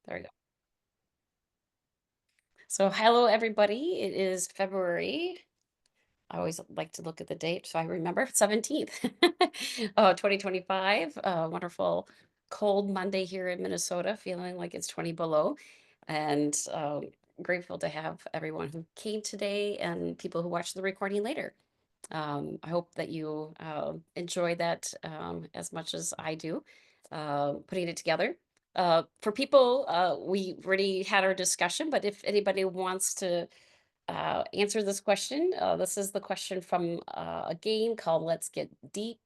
There we go. So, hello, everybody. It is February. I always like to look at the date so I remember 17th, 2025. Wonderful cold Monday here in Minnesota, feeling like it's 20 below. And grateful to have everyone who came today and people who watch the recording later. I hope that you enjoy that as much as I do, putting it together. For people, we already had our discussion, but if anybody wants to answer this question, this is the question from a game called Let's Get Deep.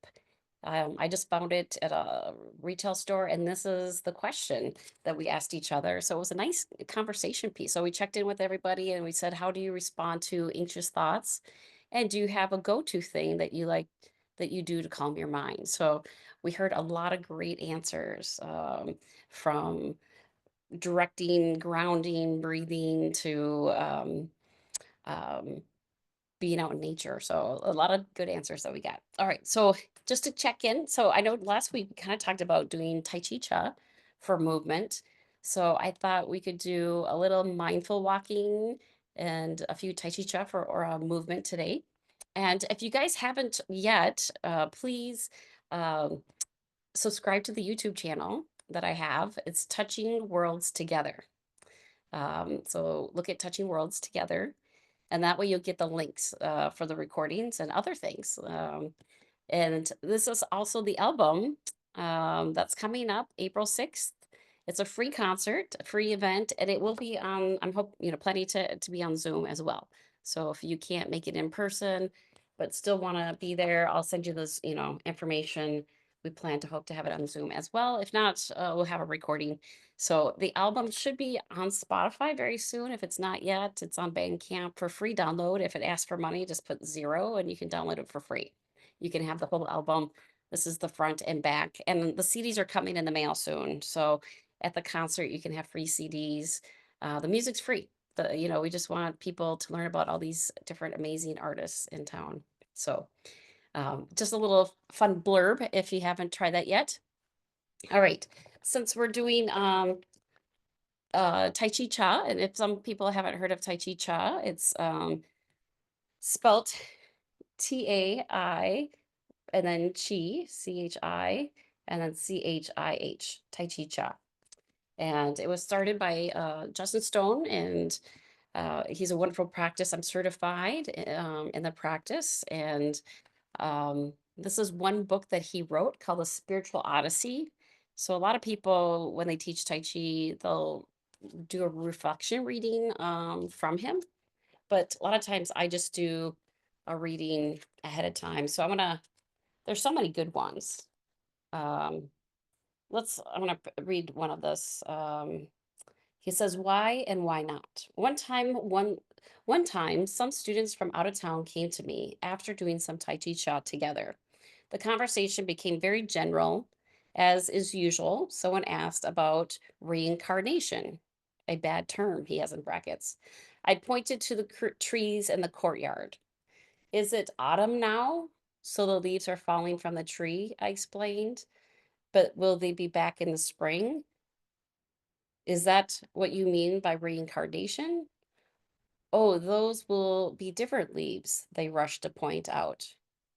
I just found it at a retail store, and this is the question that we asked each other. So it was a nice conversation piece. So we checked in with everybody and we said, how do you respond to anxious thoughts? And do you have a go-to thing that you like that you do to calm your mind? So we heard a lot of great answers from directing, grounding, breathing to um, being out in nature. So a lot of good answers that we got. All right. So just to check in. So I know last week we kind of talked about doing Tai Chi Cha for movement. So I thought we could do a little mindful walking and a few Tai Chi Cha for or movement today. And if you guys haven't yet, please um, subscribe to the YouTube channel that I have. It's Touching Worlds Together. So look at Touching Worlds Together, and that way you'll get the links for the recordings and other things. And this is also the album that's coming up April 6th. It's a free concert, a free event, and it will be on, I'm hope, plenty to be on Zoom as well. So if you can't make it in person, but still want to be there, I'll send you this, information. We plan to hope to have it on Zoom as well. If not, we'll have a recording. So the album should be on Spotify very soon. If it's not yet, it's on Bandcamp for free download. If it asks for money, just put 0 and you can download it for free. You can have the whole album. This is the front and back. And the CDs are coming in the mail soon. So at the concert, you can have free CDs. The music's free. We just want people to learn about all these different amazing artists in town. So just a little fun blurb if you haven't tried that yet. All right. Since we're doing Tai Chi Cha, and if some people haven't heard of Tai Chi Cha, it's spelt T-A-I and then Chi, C-H-I, and then C-H-I-H, Tai Chi Cha. And it was started by Justin Stone, and he's a wonderful practice. I'm certified in the practice, and this is one book that he wrote called The Spiritual Odyssey. So a lot of people, when they teach Tai Chi, they'll do a reflection reading from him. But a lot of times I just do a reading ahead of time. So there's so many good ones. Um, I'm gonna read one of this. He says, why and why not? One time, some students from out of town came to me after doing some Tai Chi Cha together. The conversation became very general, as is usual. Someone asked about reincarnation, a bad term he has in brackets. I pointed to the trees in the courtyard. Is it autumn now? So the leaves are falling from the tree, I explained. But will they be back in the spring? Is that what you mean by reincarnation? Oh, those will be different leaves, they rushed to point out.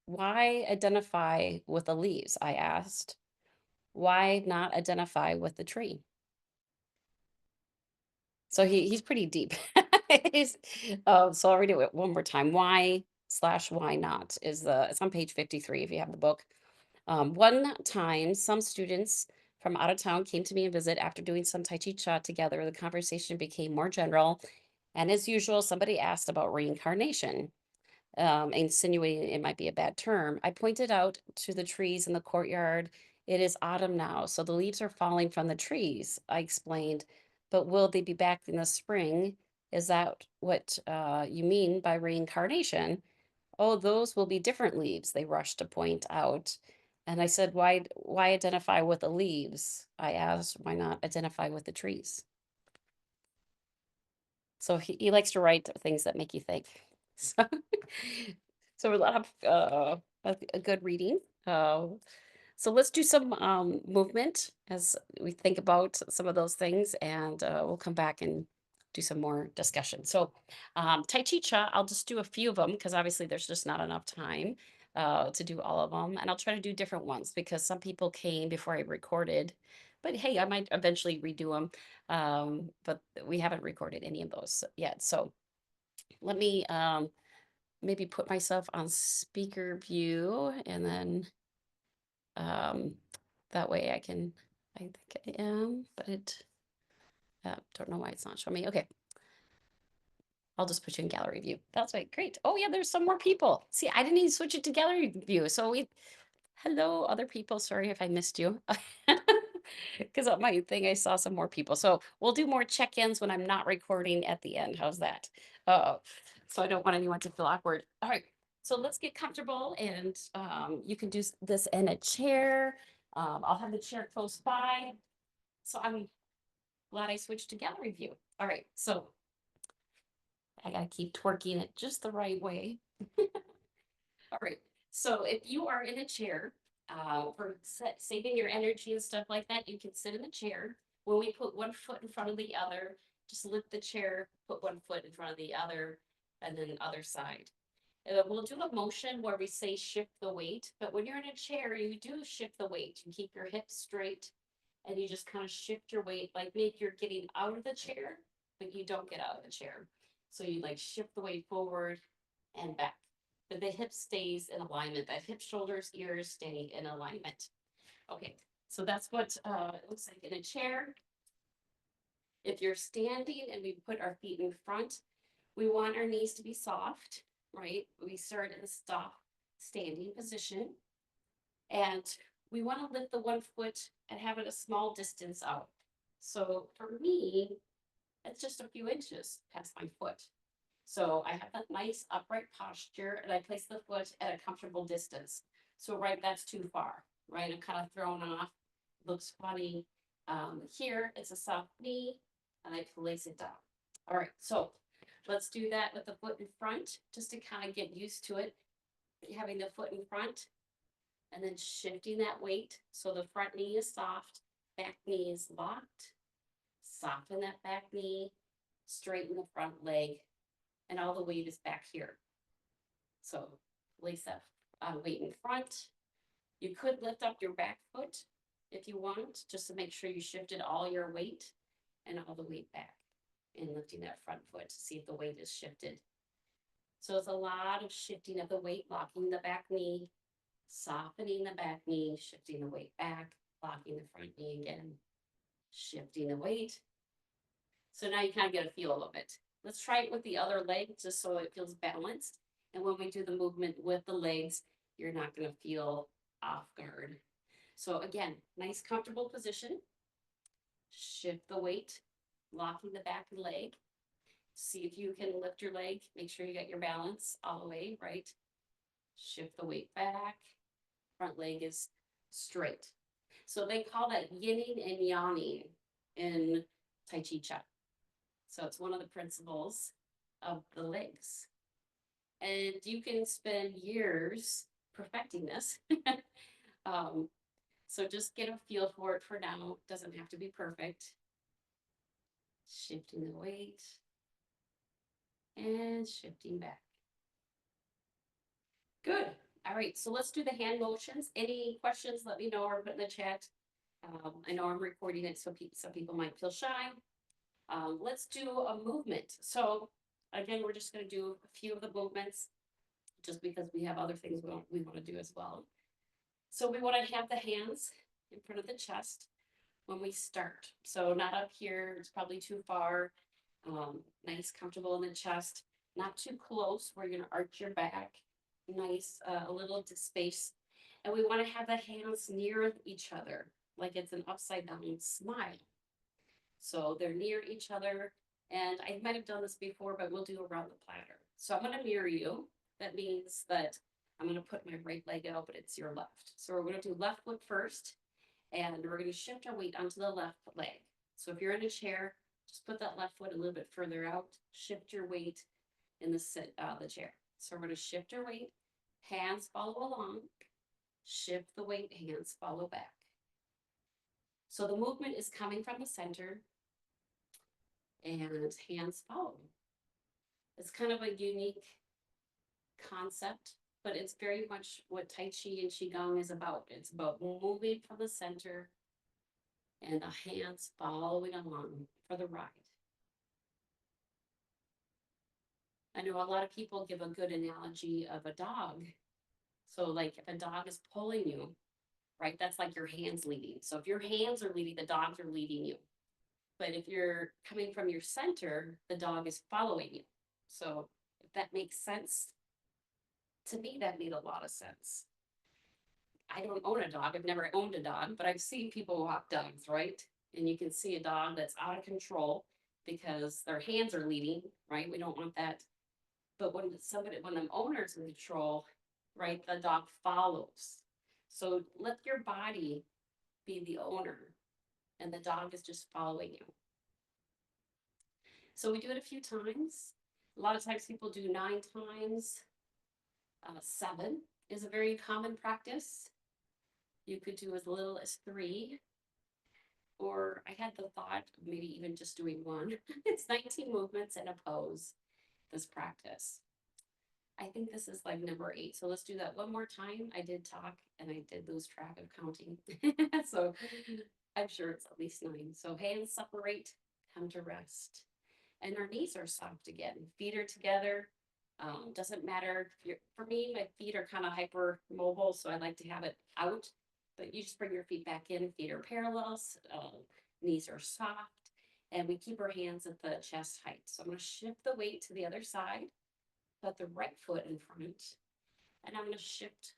Why identify with the leaves? I asked. Why not identify with the tree? So he's pretty deep. He's, so I'll read it one more time. Why/why not it's on page 53 if you have the book. One time, some students from out of town came to me and visit after doing some Tai Chi Cha together. The conversation became more general. And as usual, somebody asked about reincarnation, insinuating it might be a bad term. I pointed out to the trees in the courtyard. It is autumn now, so the leaves are falling from the trees, I explained. But will they be back in the spring? Is that what you mean by reincarnation? Oh, those will be different leaves, they rushed to point out. And I said, why identify with the leaves? I asked, why not identify with the trees? So he likes to write things that make you think. So, so a lot of a good reading. So let's do some movement as we think about some of those things, and we'll come back and do some more discussion. So, Tai Chi Cha, I'll just do a few of them because obviously there's just not enough time to do all of them. And I'll try to do different ones because some people came before I recorded. But hey, I might eventually redo them. But we haven't recorded any of those yet. So let me maybe put myself on speaker view and then um, that way I think I am, but don't know why it's not showing me. Okay, I'll just put you in gallery view. That's right, great. Oh yeah, there's some more people. See, I didn't even switch it to gallery view. Hello, other people. Sorry if I missed you. Because on my thing, I saw some more people. So we'll do more check-ins when I'm not recording at the end. How's that? Uh, so I don't want anyone to feel awkward. All right, so let's get comfortable and you can do this in a chair. I'll have the chair close by. So I'm glad I switched to gallery view. All right, so I gotta keep twerking it just the right way. All right. So if you are in a chair, for saving your energy and stuff like that, you can sit in the chair. When we put one foot in front of the other, just lift the chair, put one foot in front of the other, and then the other side. We'll do a motion where we say shift the weight, but when you're in a chair, you do shift the weight. You keep your hips straight and you just kind of shift your weight, like maybe you're getting out of the chair, but you don't get out of the chair. So you like shift the weight forward and back. But the hip stays in alignment. That hip, shoulders, ears stay in alignment. Okay, so that's what it looks like in a chair. If you're standing and we put our feet in front, we want our knees to be soft, right? We start in the stop standing position. And we want to lift the one foot and have it a small distance out. So for me, it's just a few inches past my foot. So I have that nice upright posture and I place the foot at a comfortable distance. So right, that's too far, right? I'm kind of thrown off, looks funny. Here it's a soft knee and I place it down. All right, so let's do that with the foot in front, just to kind of get used to it. Having the foot in front and then shifting that weight. So the front knee is soft, back knee is locked. Soften that back knee, straighten the front leg, and all the weight is back here. So place that weight in front. You could lift up your back foot if you want, just to make sure you shifted all your weight and all the weight back and lifting that front foot to see if the weight is shifted. So it's a lot of shifting of the weight, locking the back knee, softening the back knee, shifting the weight back, locking the front knee again, shifting the weight. So now you kind of get a feel of it. Let's try it with the other leg just so it feels balanced. And when we do the movement with the legs, you're not going to feel off guard. So again, nice comfortable position. Shift the weight, locking the back leg. See if you can lift your leg. Make sure you got your balance all the way, right? Shift the weight back. Front leg is straight. So they call that yinning and yanning in Tai Chi Cha. So it's one of the principles of the legs. And you can spend years perfecting this. So just get a feel for it for now. Doesn't have to be perfect. Shifting the weight and shifting back. Good. All right, so let's do the hand motions. Any questions, let me know or put in the chat. I know I'm recording it, so some people might feel shy. Let's do a movement. So again, we're just going to do a few of the movements just because we have other things we want to do as well. So we want to have the hands in front of the chest when we start. So not up here, it's probably too far. Nice, comfortable in the chest, not too close where you're going to arch your back. Nice, a little space. And we want to have the hands near each other, like it's an upside down smile. So they're near each other. And I might have done this before, but we'll do around the platter. So I'm going to mirror you. That means that I'm going to put my right leg out, but it's your left. So we're going to do left foot first, and we're going to shift our weight onto the left leg. So if you're in a chair, just put that left foot a little bit further out, shift your weight in the chair. So we're going to shift our weight, hands follow along, shift the weight, hands follow back. So the movement is coming from the center and hands follow. It's kind of a unique concept, but it's very much what Tai Chi and Qigong is about. It's about moving from the center and the hands following along for the ride. I know a lot of people give a good analogy of a dog. So, like if a dog is pulling you, right, that's like your hands leading. So, if your hands are leading, the dogs are leading you. But if you're coming from your center, the dog is following you. So, if that makes sense, to me, that made a lot of sense. I don't own a dog. I've never owned a dog, but I've seen people walk dogs, right? And you can see a dog that's out of control because their hands are leading, right? We don't want that. But when the owner's in control, right, the dog follows. So let your body be the owner and the dog is just following you. So we do it a few times. A lot of times people do 9 times. 7 is a very common practice. You could do as little as 3. Or I had the thought of maybe even just doing 1. It's 19 movements and a pose, this practice. I think this is like number 8. So let's do that one more time. I did talk and I did lose track of counting. So I'm sure it's at least 9. So hands separate, come to rest. And our knees are soft again. Feet are together. Doesn't matter. For me, my feet are kind of hyper mobile, so I like to have it out. But you just bring your feet back in. Feet are parallel. Knees are soft. And we keep our hands at the chest height. So I'm going to shift the weight to the other side. Put the right foot in front. And I'm going to shift.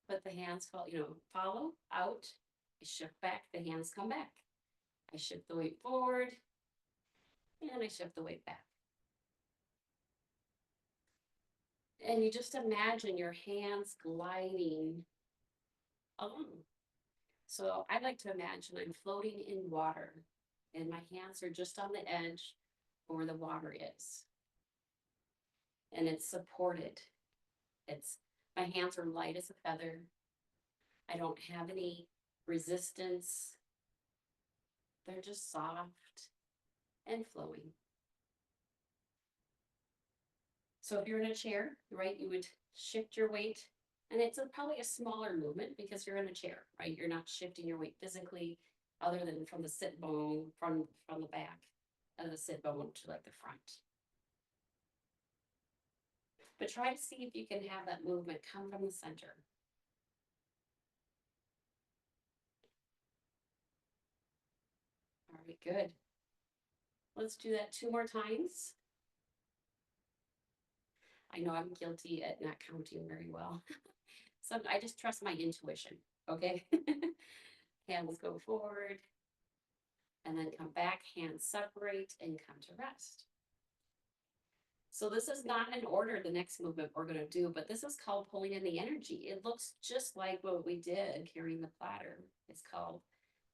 Put the hands follow out. I shift back. The hands come back. I shift the weight forward. And I shift the weight back. And you just imagine your hands gliding along. So I like to imagine I'm floating in water and my hands are just on the edge where the water is. And it's supported. My hands are light as a feather. I don't have any resistance. They're just soft and flowing. So if you're in a chair, right, you would shift your weight, and it's probably a smaller movement because you're in a chair, right? You're not shifting your weight physically other than from the sit bone, from the back of the sit bone to like the front. But try to see if you can have that movement come from the center. All right, good. Let's do that 2 more times. I know I'm guilty at not counting very well. So I just trust my intuition, okay? Hands go forward and then come back, hands separate and come to rest. So this is not in order, the next movement we're going to do, but this is called pulling in the energy. It looks just like what we did carrying the platter. It's called,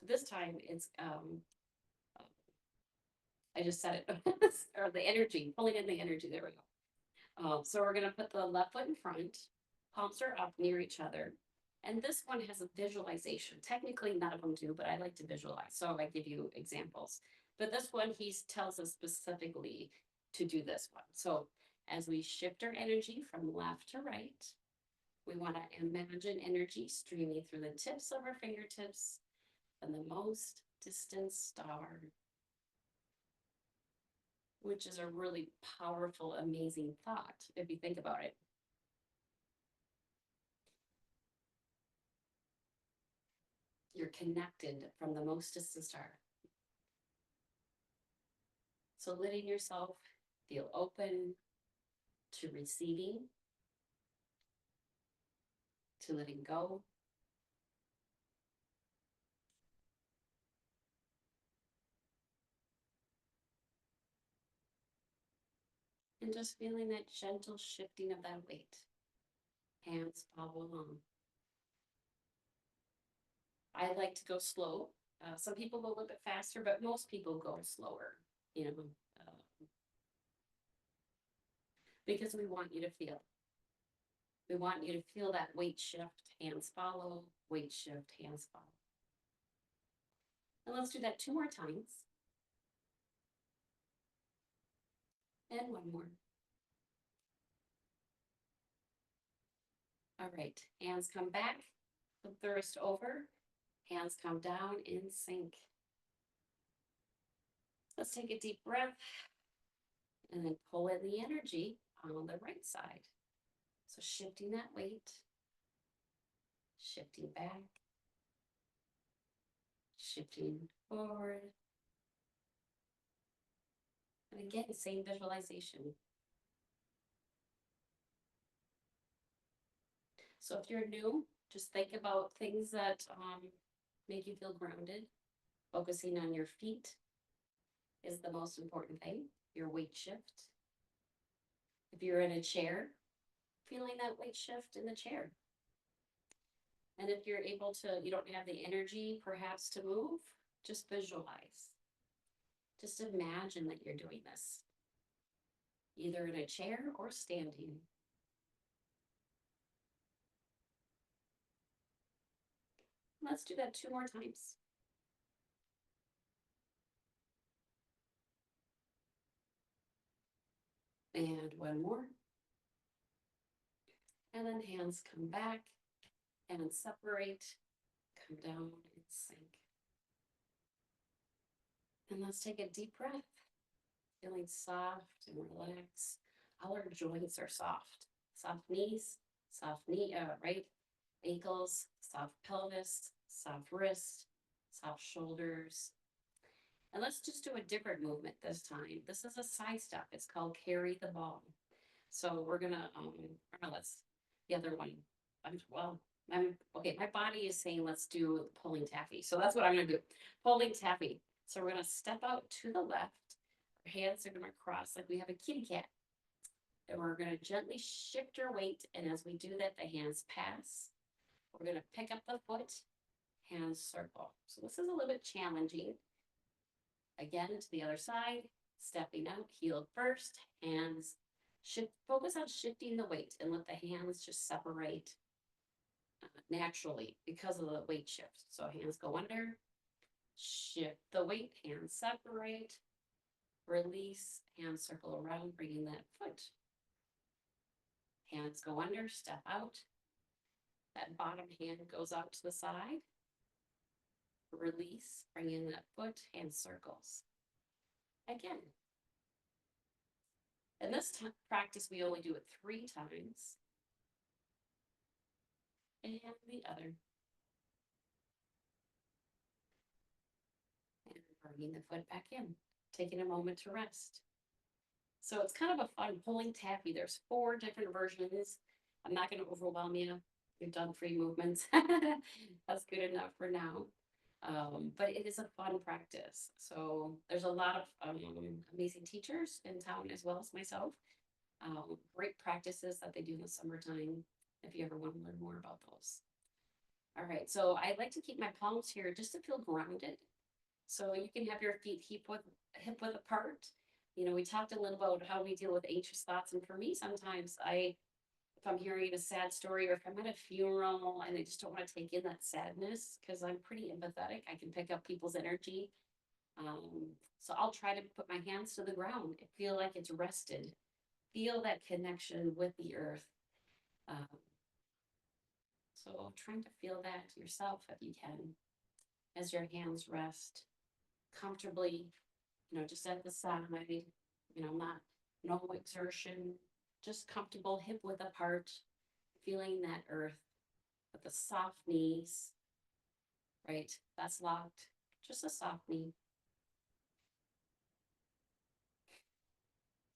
but this time it's, I just said it, or the energy, pulling in the energy. There we go. So we're going to put the left foot in front, palms are up near each other. And this one has a visualization. Technically, none of them do, but I like to visualize. So I give you examples. But this one, he tells us specifically to do this one. So as we shift our energy from left to right, we want to imagine energy streaming through the tips of our fingertips and the most distant star, which is a really powerful, amazing thought if you think about it. You're connected from the most distant star. So letting yourself feel open to receiving, to letting go. And just feeling that gentle shifting of that weight. Hands follow along. I like to go slow. Some people go a little bit faster, but most people go slower, because we want you to feel. We want you to feel that weight shift, hands follow, weight shift, hands follow. And let's do that 2 more times. And 1 more. All right, hands come back, flip the wrist over, hands come down in sync. Let's take a deep breath and then pull in the energy on the right side. So shifting that weight, shifting back, shifting forward. And again, same visualization. So if you're new, just think about things that make you feel grounded. Focusing on your feet is the most important thing, your weight shift. If you're in a chair, feeling that weight shift in the chair. And if you're able to, you don't have the energy perhaps to move, just visualize. Just imagine that you're doing this, either in a chair or standing. Let's do that 2 more times. And 1 more. And then hands come back and separate, come down and sink. And let's take a deep breath, feeling soft and relaxed. All our joints are soft. Soft knees, right ankles, soft pelvis, soft wrist, soft shoulders. And let's just do a different movement this time. This is a side step. It's called carry the ball. So we're gonna let's the other one. Okay. My body is saying let's do pulling taffy. So that's what I'm gonna do. Pulling taffy. So we're gonna step out to the left. Our hands are gonna cross like we have a kitty cat. And we're gonna gently shift our weight. And as we do that, the hands pass. We're gonna pick up the foot, hands circle. So this is a little bit challenging. Again, to the other side, stepping out, heel first, hands shift, focus on shifting the weight and let the hands just separate naturally because of the weight shift. So hands go under, shift the weight, hands separate, release, hands circle around, bringing that foot. Hands go under, step out. That bottom hand goes out to the side. Release, bring in that foot, hand circles. Again. And this practice, we only do it 3 times. And the other. And bringing the foot back in, taking a moment to rest. So it's kind of a fun pulling taffy. There's 4 different versions. I'm not going to overwhelm you. We've done 3 movements. That's good enough for now. But it is a fun practice. So there's a lot of amazing teachers in town as well as myself. Great practices that they do in the summertime if you ever want to learn more about those. All right, so I like to keep my palms here just to feel grounded. So you can have your feet hip width apart. You know, we talked a little about how we deal with anxious thoughts. And for me, sometimes if I'm hearing a sad story or if I'm at a funeral and I just don't want to take in that sadness because I'm pretty empathetic, I can pick up people's energy. So I'll try to put my hands to the ground and feel like it's rested. Feel that connection with the earth. So trying to feel that yourself if you can, as your hands rest comfortably, just at the side, no exertion, just comfortable, hip width apart, feeling that earth with the soft knees, right? That's locked, just a soft knee.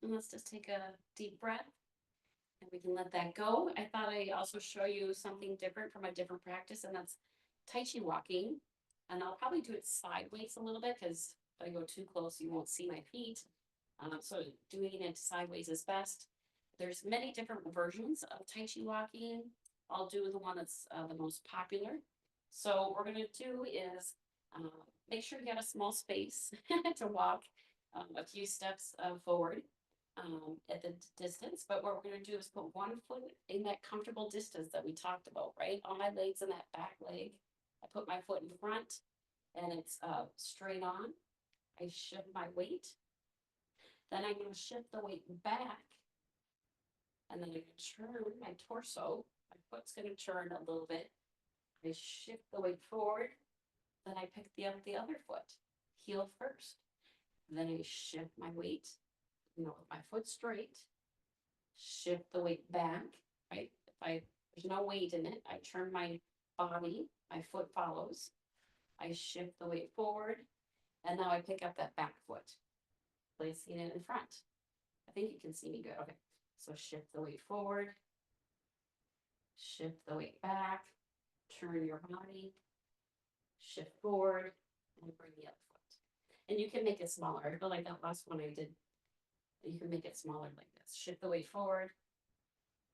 And let's just take a deep breath and we can let that go. I thought I'd also show you something different from a different practice, and that's Tai Chi walking. And I'll probably do it sideways a little bit because if I go too close, you won't see my feet. So doing it sideways is best. There's many different versions of Tai Chi walking. I'll do the one that's the most popular. So what we're going to do is make sure you have a small space to walk a few steps forward. at the distance, but what we're gonna do is put one foot in that comfortable distance that we talked about, right? On my legs and that back leg. I put my foot in front and it's straight on. I shift my weight. Then I'm gonna shift the weight back and then I'm gonna turn my torso. My foot's gonna turn a little bit. I shift the weight forward. Then I pick up the other foot, heel first. Then I shift my weight, with my foot straight, shift the weight back, right? There's no weight in it, I turn my body, my foot follows. I shift the weight forward, and now I pick up that back foot, placing it in front. I think you can see me good. Okay, so shift the weight forward, shift the weight back, turn your body, shift forward, and bring the other foot. And you can make it smaller. I feel like that last one I did, you can make it smaller like this. Shift the weight forward,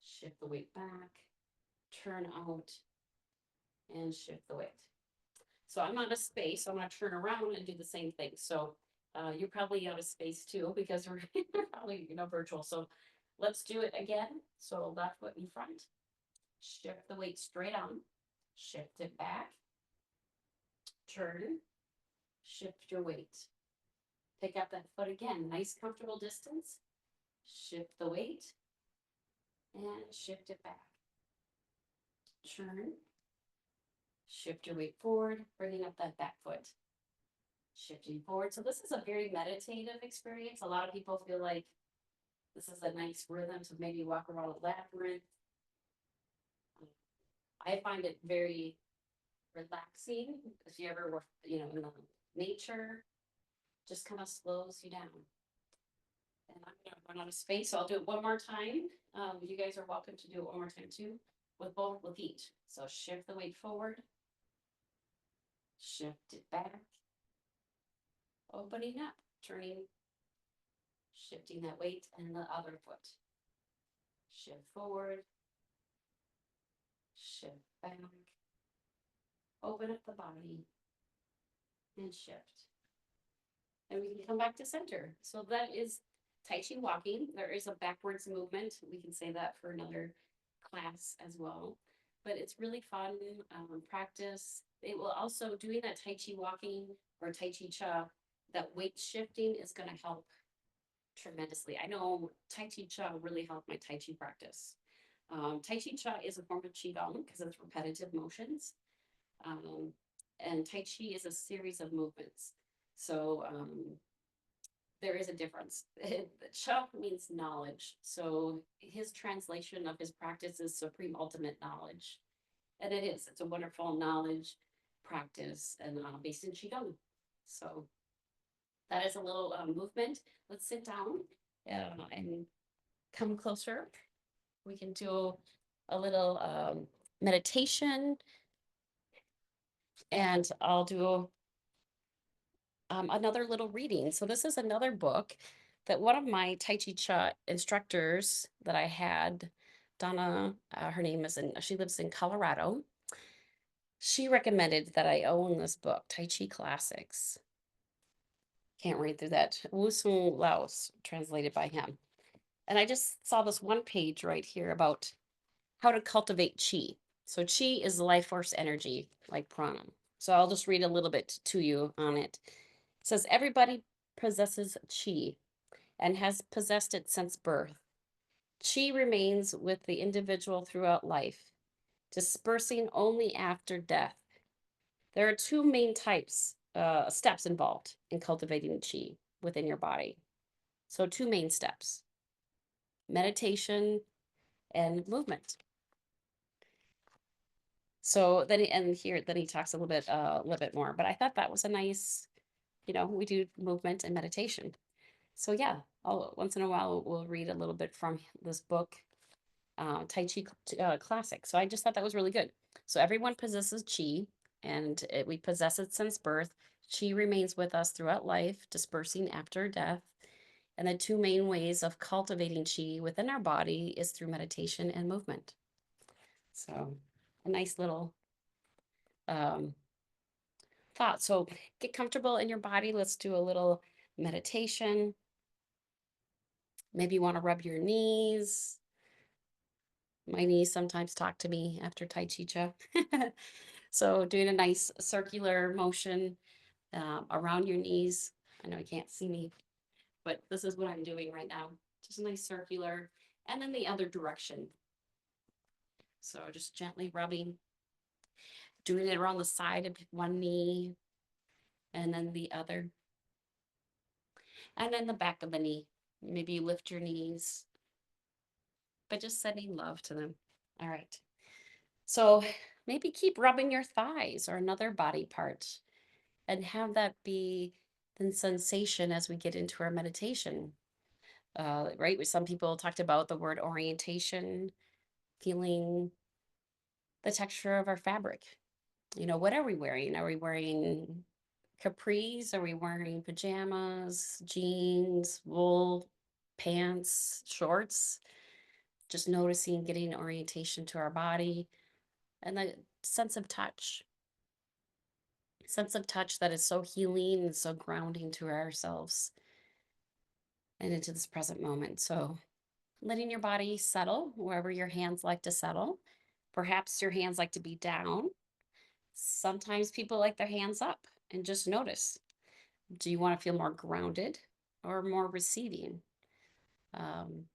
shift the weight back, turn out, and shift the weight. So I'm out of space, so I'm gonna turn around and do the same thing. So you're probably out of space too, because we're probably, virtual. So let's do it again. So left foot in front, shift the weight straight on, shift it back, turn, shift your weight. Pick up that foot again, nice comfortable distance, shift the weight, and shift it back. Turn, shift your weight forward, bringing up that back foot, shifting forward. So this is a very meditative experience. A lot of people feel like this is a nice rhythm to maybe walk around a labyrinth. I find it very relaxing. If you ever were, in the nature, just kind of slows you down. And I'm gonna run out of space, so I'll do it one more time. You guys are welcome to do it one more time too, with each. So shift the weight forward, shift it back, opening up, turning, shifting that weight, and the other foot. Shift forward, shift back, open up the body, and shift. And we can come back to center. So that is Tai Chi walking. There is a backwards movement. We can say that for another class as well. But it's really fun practice. It will also, doing that Tai Chi walking or Tai Chi Cha, that weight shifting is going to help tremendously. I know Tai Chi Cha really helped my Tai Chi practice. Tai Chi Cha is a form of Qigong because it's repetitive motions. And Tai Chi is a series of movements. So there is a difference. Cha means knowledge. So his translation of his practice is supreme ultimate knowledge. And it is. It's a wonderful knowledge practice and based in Qigong. So that is a little movement. Let's sit down and come closer. We can do a little meditation, and I'll do another little reading. So this is another book that one of my Tai Chi Cha instructors that I had, Donna, her name is she lives in Colorado. She recommended that I own this book, Tai Chi Classics. Can't read through that. Waysun Liao, translated by him. And I just saw this one page right here about how to cultivate chi. So chi is life force energy, like prana. So I'll just read a little bit to you on it. It says, everybody possesses chi and has possessed it since birth. Chi remains with the individual throughout life, dispersing only after death. There are two main steps involved in cultivating chi within your body. So two main steps: meditation and movement. So then, he talks a little bit more, but I thought that was a nice, we do movement and meditation. So yeah, once in a while we'll read a little bit from this book, Tai Chi Classic. So I just thought that was really good. So everyone possesses chi, and we possess it since birth. Chi remains with us throughout life, dispersing after death. And the two main ways of cultivating chi within our body is through meditation and movement. So a nice little thought. So get comfortable in your body. Let's do a little meditation. Maybe you want to rub your knees. My knees sometimes talk to me after Tai Chi Cha. So doing a nice circular motion around your knees. I know you can't see me, but this is what I'm doing right now. Just a nice circular, and then the other direction. So just gently rubbing, doing it around the side of one knee, and then the other, and then the back of the knee. Maybe you lift your knees, but just sending love to them. All right. So maybe keep rubbing your thighs or another body part and have that be the sensation as we get into our meditation. Right? Some people talked about the word orientation, feeling the texture of our fabric. What are we wearing? Are we wearing capris? Are we wearing pajamas, jeans, wool, pants, shorts? Just noticing, getting orientation to our body and the sense of touch. Sense of touch that is so healing and so grounding to ourselves and into this present moment. So letting your body settle wherever your hands like to settle. Perhaps your hands like to be down. Sometimes people like their hands up, and just notice. Do you want to feel more grounded or more receiving? Um,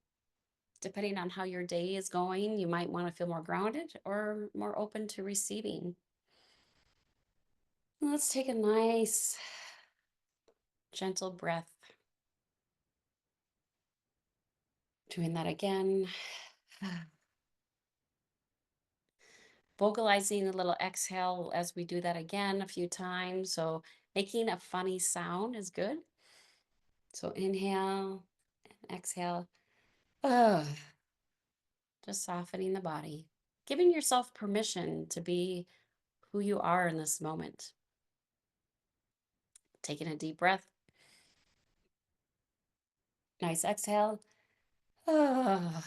Depending on how your day is going, you might want to feel more grounded or more open to receiving. Let's take a nice, gentle breath. Doing that again. Vocalizing a little exhale as we do that again a few times. So making a funny sound is good. So inhale and exhale. Ugh. Just softening the body. Giving yourself permission to be who you are in this moment. Taking a deep breath. Nice exhale. Ugh.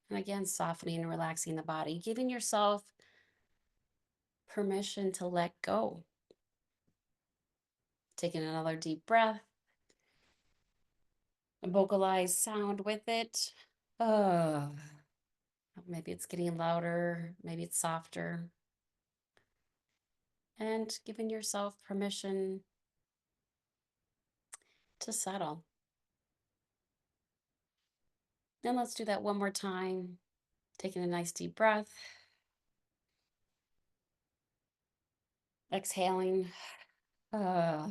And again, softening and relaxing the body. Giving yourself permission to let go. Taking another deep breath. Vocalize sound with it. Maybe it's getting louder, maybe it's softer. And giving yourself permission to settle. Then let's do that one more time. Taking a nice deep breath. Exhaling. Uh,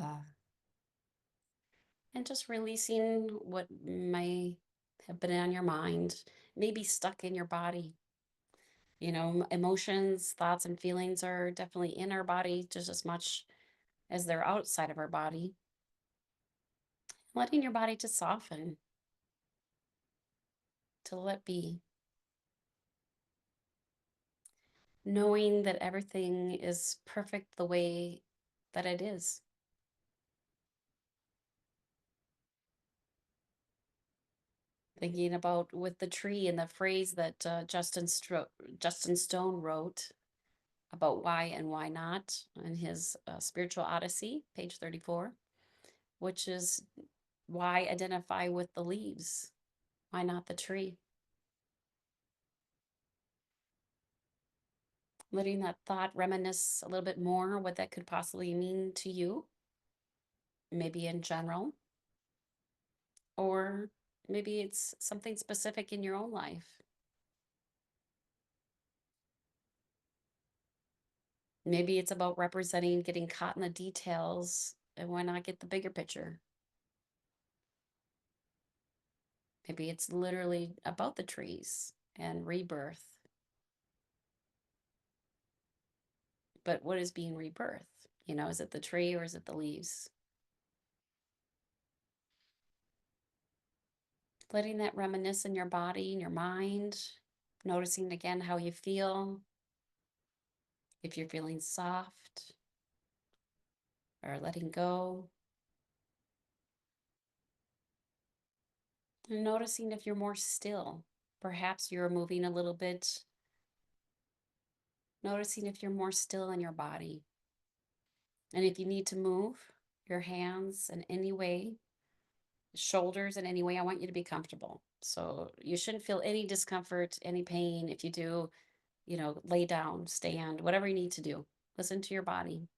and just releasing what may have been on your mind, maybe stuck in your body. Emotions, thoughts, and feelings are definitely in our body just as much as they're outside of our body. Letting your body to soften, to let be. Knowing that everything is perfect the way that it is. Thinking about with the tree and the phrase that Justin Stone wrote about why and why not in his Spiritual Odyssey, page 34, which is why identify with the leaves? Why not the tree? Letting that thought reminisce a little bit more what that could possibly mean to you, maybe in general, or maybe it's something specific in your own life. Maybe it's about representing getting caught in the details and why not get the bigger picture? Maybe it's literally about the trees and rebirth. But what is being rebirth? Is it the tree or is it the leaves? Letting that reminisce in your body, in your mind, noticing again how you feel. If you're feeling soft or letting go. And noticing if you're more still. Perhaps you're moving a little bit. Noticing if you're more still in your body. And if you need to move your hands in any way, shoulders in any way. I want you to be comfortable. So you shouldn't feel any discomfort, any pain. If you do, lay down, stand, whatever you need to do. Listen to your body.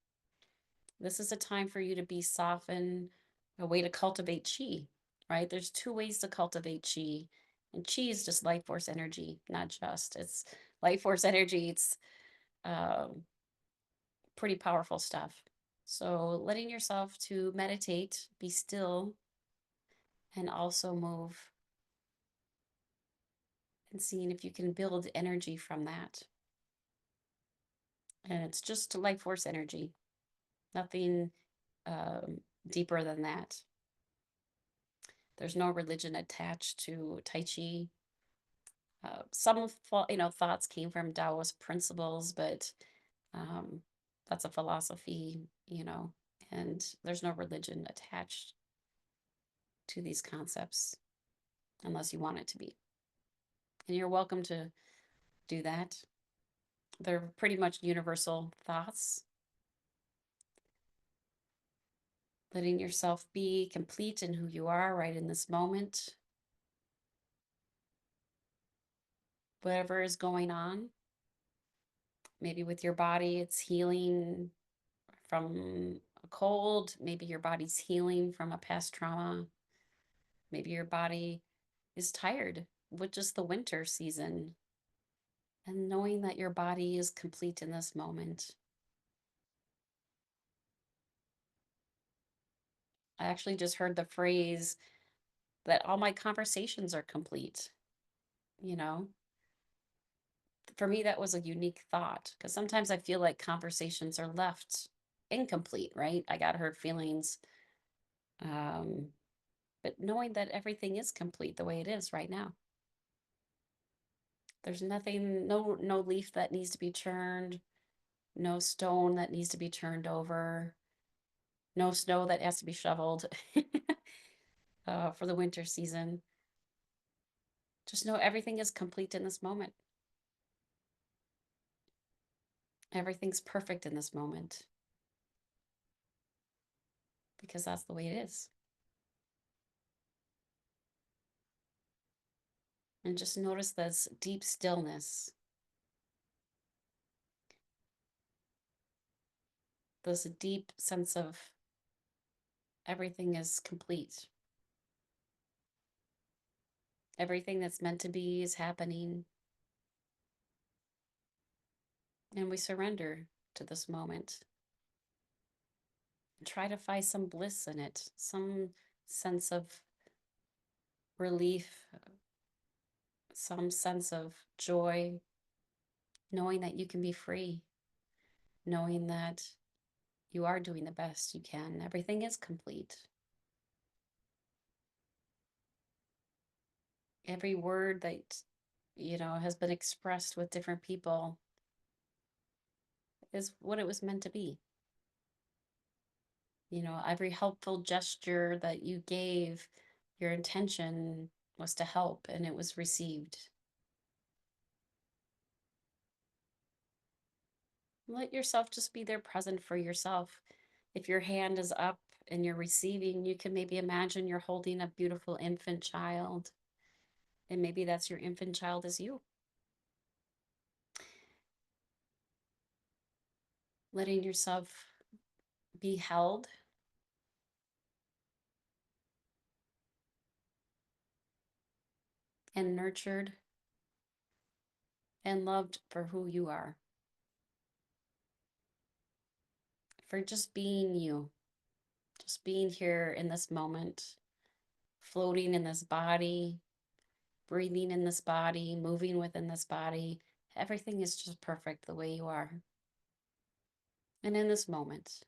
This is a time for you to be softened, a way to cultivate chi, right? There's two ways to cultivate chi. And chi is just life force energy, not just. It's life force energy. It's um, pretty powerful stuff. So letting yourself to meditate, be still, and also move and seeing if you can build energy from that. And it's just life force energy, nothing um, deeper than that. There's no religion attached to Tai Chi. Some thoughts came from Taoist principles, but um, that's a philosophy, and there's no religion attached to these concepts unless you want it to be. And you're welcome to do that. They're pretty much universal thoughts. Letting yourself be complete in who you are right in this moment. Whatever is going on, maybe with your body, it's healing from a cold. Maybe your body's healing from a past trauma. Maybe your body is tired with just the winter season. And knowing that your body is complete in this moment. I actually just heard the phrase that all my conversations are complete. You know, for me, that was a unique thought because sometimes I feel like conversations are left incomplete, right? I got hurt feelings. Um, but knowing that everything is complete the way it is right now. There's nothing, no leaf that needs to be churned, no stone that needs to be turned over, no snow that has to be shoveled for the winter season. Just know everything is complete in this moment. Everything's perfect in this moment because that's the way it is. And just notice this deep stillness, this deep sense of everything is complete. Everything that's meant to be is happening. And we surrender to this moment. Try to find some bliss in it, some sense of relief, some sense of joy, knowing that you can be free, knowing that you are doing the best you can. Everything is complete. Every word that, has been expressed with different people is what it was meant to be. Every helpful gesture that you gave, your intention was to help and it was received. Let yourself just be there present for yourself. If your hand is up and you're receiving, you can maybe imagine you're holding a beautiful infant child. And maybe that's your infant child is you. Letting yourself be held and nurtured and loved for who you are. For just being you. Just being here in this moment, floating in this body, breathing in this body, moving within this body. Everything is just perfect the way you are. And in this moment,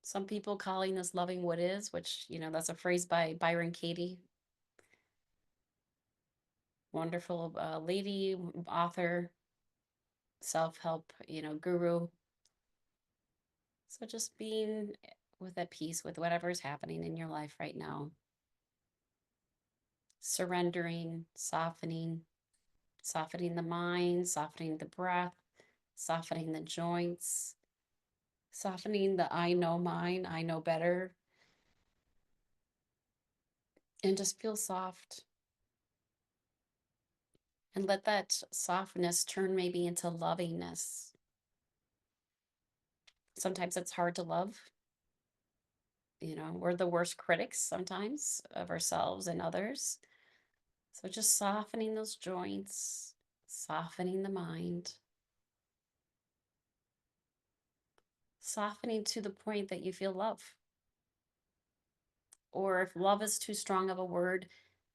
some people calling this loving what is, which, that's a phrase by Byron Katie, wonderful lady, author, self-help, guru. So just being with at peace with whatever's happening in your life right now. Surrendering, softening the mind, softening the breath, softening the joints, Softening the I know mine, I know better, and just feel soft. And let that softness turn maybe into lovingness. Sometimes it's hard to love. We're the worst critics sometimes of ourselves and others. So just softening those joints, softening the mind, softening to the point that you feel love. Or if love is too strong of a word,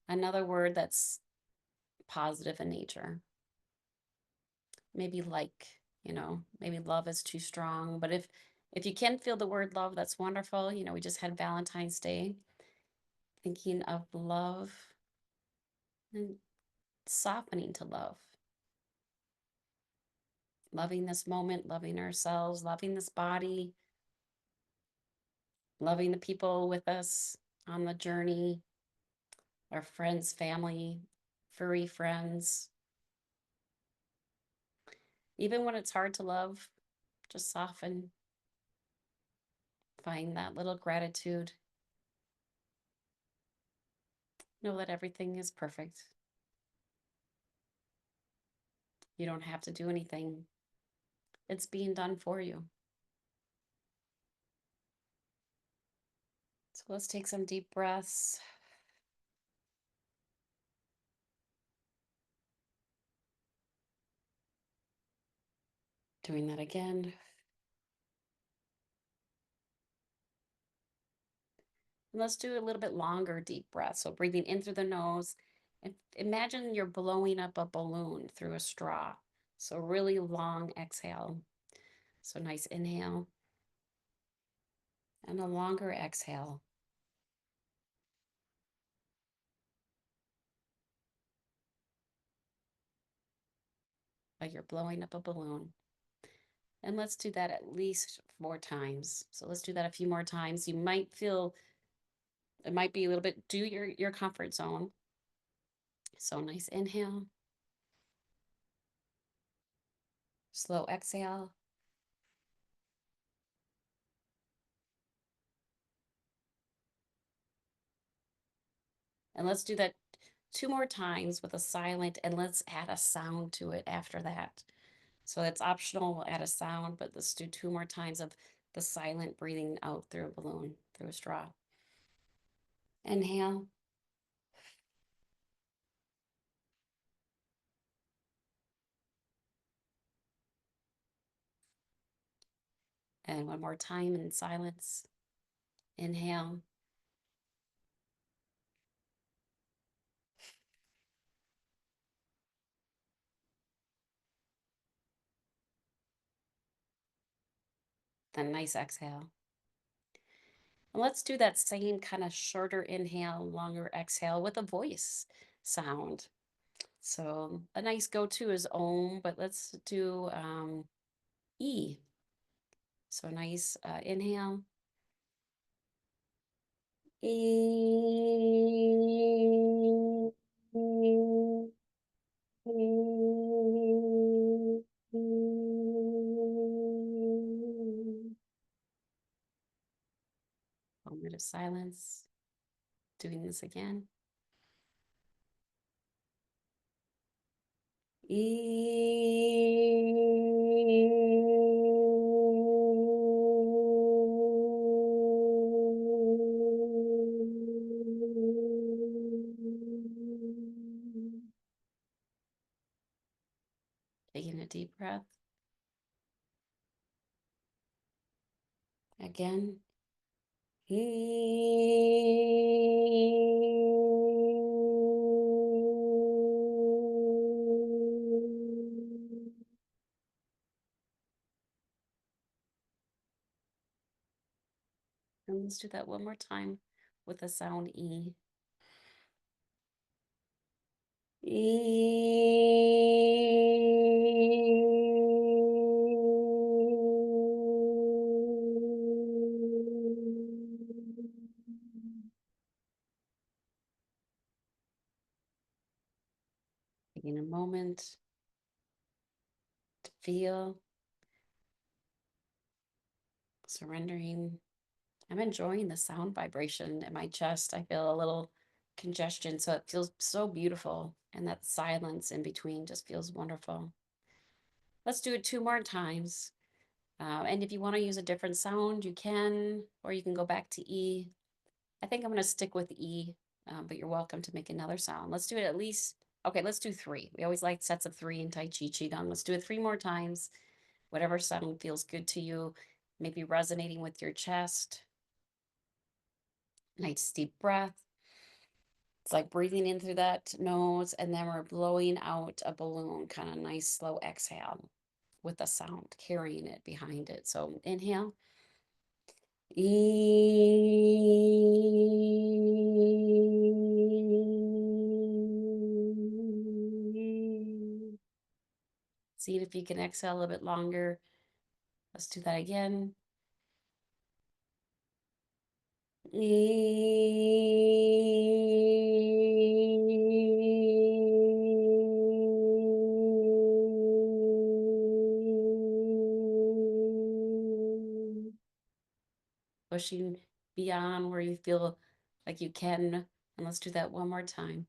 another word that's positive in nature. Maybe maybe love is too strong. But if you can feel the word love, that's wonderful. We just had Valentine's Day, thinking of love and softening to love. Loving this moment, loving ourselves, loving this body, loving the people with us on the journey, our friends, family, furry friends. Even when it's hard to love, just soften, find that little gratitude. Know that everything is perfect. You don't have to do anything, it's being done for you. So let's take some deep breaths. Doing that again. And let's do a little bit longer deep breath. So breathing in through the nose. And imagine you're blowing up a balloon through a straw. So really long exhale. So nice inhale and a longer exhale. Like you're blowing up a balloon. And let's do that at least 4 times. So let's do that a few more times. You might feel it might be a little bit do your comfort zone. So nice inhale, slow exhale. And let's do that 2 more times with a silent, and let's add a sound to it after that. So it's optional, we'll add a sound, but let's do 2 more times of the silent breathing out through a balloon, through a straw. Inhale. And one more time in silence. Inhale. Then nice exhale. And let's do that same kind of shorter inhale, longer exhale with a voice sound. So a nice go-to is Om, but let's do E. So nice inhale. E. Moment of silence. Doing this again. Taking a deep breath. Again. And let's do that one more time with the sound E. Taking a moment to feel Surrendering. I'm enjoying the sound vibration in my chest. I feel a little congestion, so it feels so beautiful. And that silence in between just feels wonderful. Let's do it 2 more times. And if you want to use a different sound, you can, or you can go back to E. I think I'm going to stick with E, but you're welcome to make another sound. Let's do it at least. Okay, let's do 3. We always like sets of 3 in Tai Chi Qigong. Let's do it 3 more times. Whatever sound feels good to you, maybe resonating with your chest. Nice deep breath. It's like breathing in through that nose, and then we're blowing out a balloon, kind of nice, slow exhale with the sound, carrying it behind it. So inhale. See if you can exhale a little bit longer. Let's do that again. Pushing beyond where you feel like you can. And let's do that 1 more time.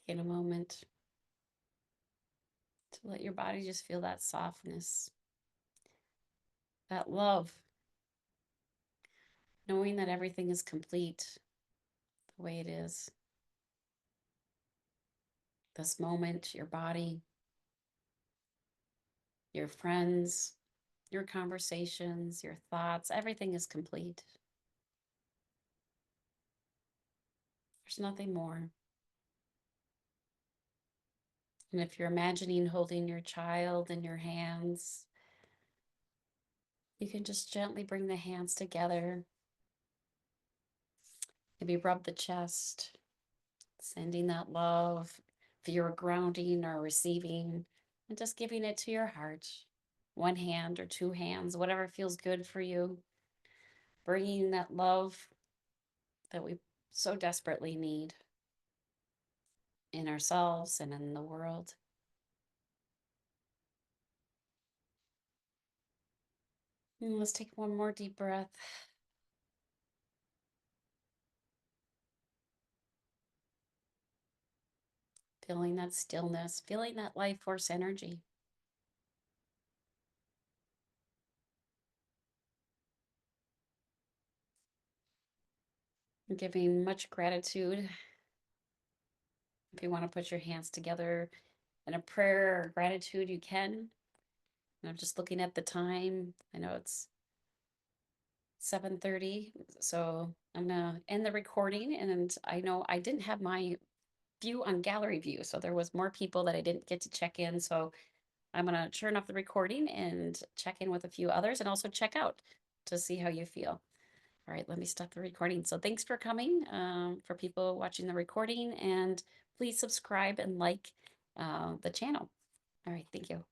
Taking a moment to let your body just feel that softness, that love, knowing that everything is complete the way it is. This moment, your body, your friends, your conversations, your thoughts, everything is complete. There's nothing more. And if you're imagining holding your child in your hands, you can just gently bring the hands together. Maybe rub the chest, sending that love, if you're grounding or receiving, and just giving it to your heart. 1 hand or 2 hands, whatever feels good for you. Bringing that love that we so desperately need in ourselves and in the world. And let's take one more deep breath. Feeling that stillness, feeling that life force energy. And giving much gratitude. If you want to put your hands together in a prayer or gratitude, you can. And I'm just looking at the time. I know it's 7:30, so I'm gonna end the recording. And I know I didn't have my view on gallery view, so there was more people that I didn't get to check in. So I'm gonna turn off the recording and check in with a few others, and also check out to see how you feel. All right, let me stop the recording. So thanks for coming, for people watching the recording, and please subscribe and like the channel. All right, thank you.